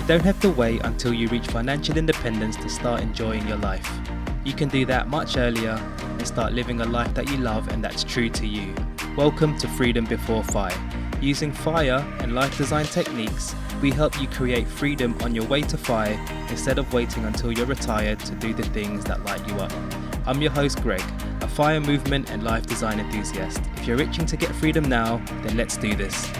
You don't have to wait until you reach financial independence to start enjoying your life. You can do that much earlier and start living a life that you love and that's true to you. Welcome to Freedom Before FIRE. Using FIRE and life design techniques, we help you create freedom on your way to FIRE instead of waiting until you're retired to do the things that light you up. I'm your host Greg, a FIRE movement and life design enthusiast. If you're itching to get freedom now, then let's do this.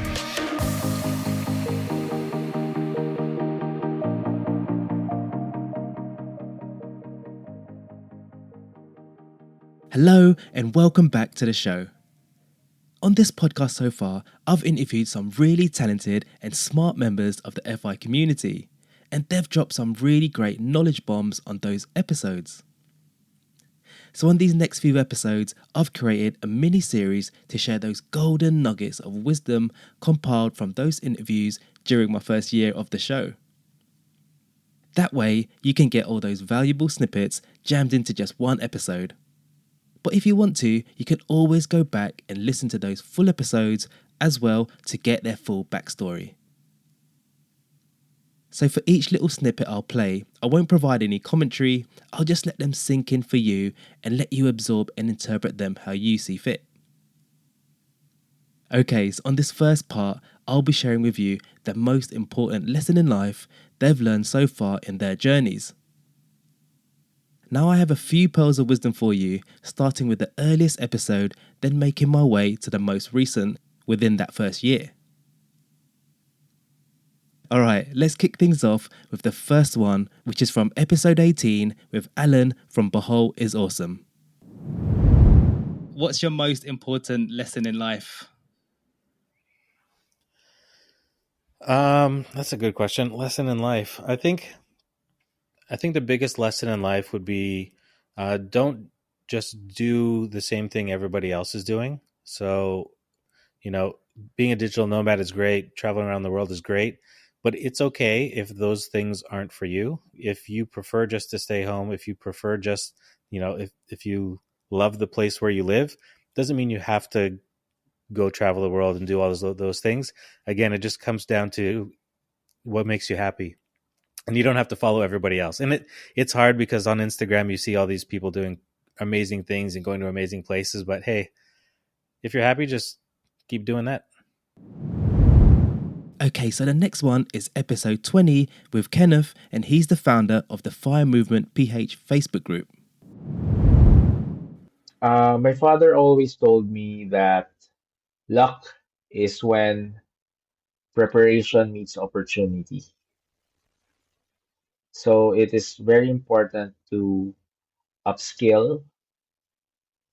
Hello and welcome back to the show. On this podcast so far, I've interviewed some really talented and smart members of the FI community, and they've dropped some really great knowledge bombs on those episodes. So on these next few episodes, I've created a mini-series to share those golden nuggets of wisdom compiled from those interviews during my first year of the show. That way, you can get all those valuable snippets jammed into just one episode. But if you want to, you can always go back and listen to those full episodes as well to get their full backstory. So for each little snippet I'll play, I won't provide any commentary, I'll just let them sink in for you and let you absorb and interpret them how you see fit. Okay, so on this first part, I'll be sharing with you the most important lesson in life they've learned so far in their journeys. Now I have a few pearls of wisdom for you, starting with the earliest episode, then making my way to the most recent within that first year. Alright, let's kick things off with the first one, which is from episode 18 with Alan from Behold is Awesome. What's your most important lesson in life? That's a good question. Lesson in life. I think the biggest lesson in life would be don't just do the same thing everybody else is doing. So, being a digital nomad is great. Traveling around the world is great. But it's okay if those things aren't for you. If you prefer just to stay home, if you prefer just, if you love the place where you live, doesn't mean you have to go travel the world and do all those things. Again, it just comes down to what makes you happy. And you don't have to follow everybody else. And it's hard because on Instagram, you see all these people doing amazing things and going to amazing places. But hey, if you're happy, just keep doing that. Okay, so the next one is episode 20 with Kenneth, and he's the founder of the Fire Movement PH Facebook group. My father always told me that luck is when preparation meets opportunity. So it is very important to upskill,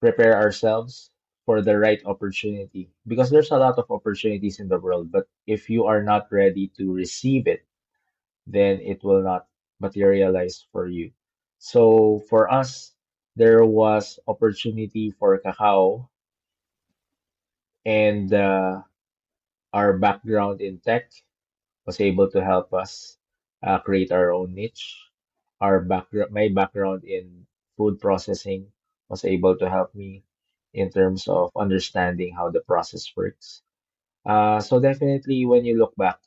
prepare ourselves for the right opportunity because there's a lot of opportunities in the world, but if you are not ready to receive it, then it will not materialize for you. So for us, there was opportunity for cacao and our background in tech was able to help us create our own niche. My background in food processing was able to help me in terms of understanding how the process works. So definitely, when you look back,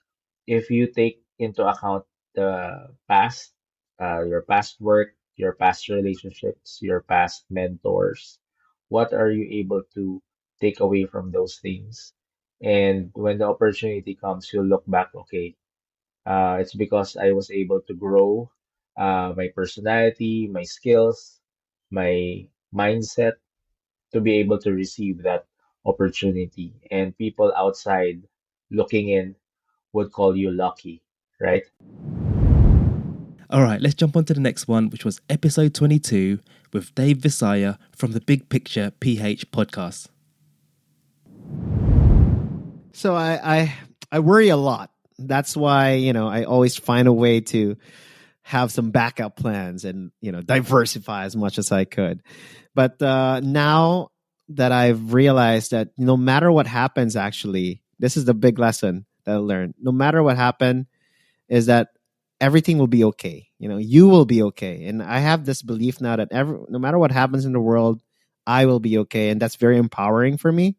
if you take into account the past, your past work, your past relationships, your past mentors, what are you able to take away from those things? And when the opportunity comes, you'll look back, okay, it's because I was able to grow my personality, my skills, my mindset to be able to receive that opportunity. And people outside looking in would call you lucky, right? Alright, let's jump on to the next one, which was episode 22 with Dave Visaya from the Big Picture PH podcast. So I worry a lot. That's why, I always find a way to have some backup plans and, diversify as much as I could. But now that I've realized that no matter what happens, actually, this is the big lesson that I learned. No matter what happened, is that everything will be okay. You will be okay. And I have this belief now that no matter what happens in the world, I will be okay. And that's very empowering for me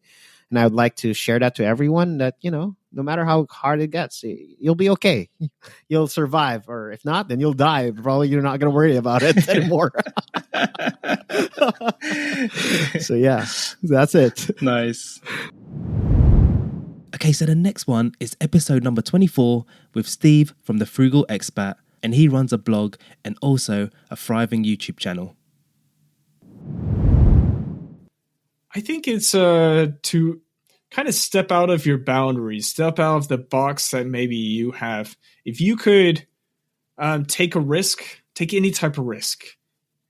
And I would like to share that to everyone that, no matter how hard it gets, you'll be okay. You'll survive. Or if not, then you'll die. Probably you're not going to worry about it anymore. So yeah, that's it. Nice. Okay, so the next one is episode number 24 with Steve from The Frugal Expat, and he runs a blog and also a thriving YouTube channel. I think it's to kind of step out of your boundaries, step out of the box that maybe you have. If you could take a risk, take any type of risk,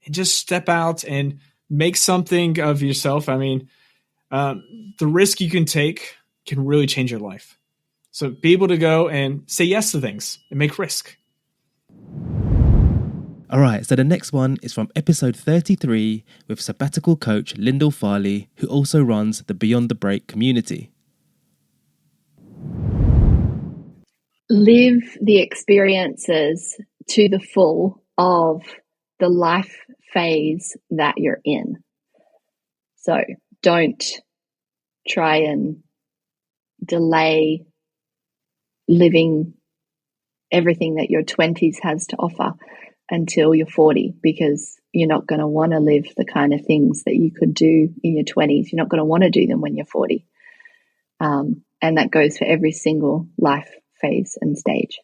and just step out and make something of yourself. I mean, the risk you can take can really change your life. So be able to go and say yes to things and make risk. All right, so the next one is from episode 33 with sabbatical coach Lyndall Farley, who also runs the Beyond the Break community. Live the experiences to the full of the life phase that you're in. So don't try and delay living everything that your 20s has to offer until you're 40, because you're not going to want to live the kind of things that you could do in your 20s. You're not going to want to do them when you're 40. And that goes for every single life phase and stage.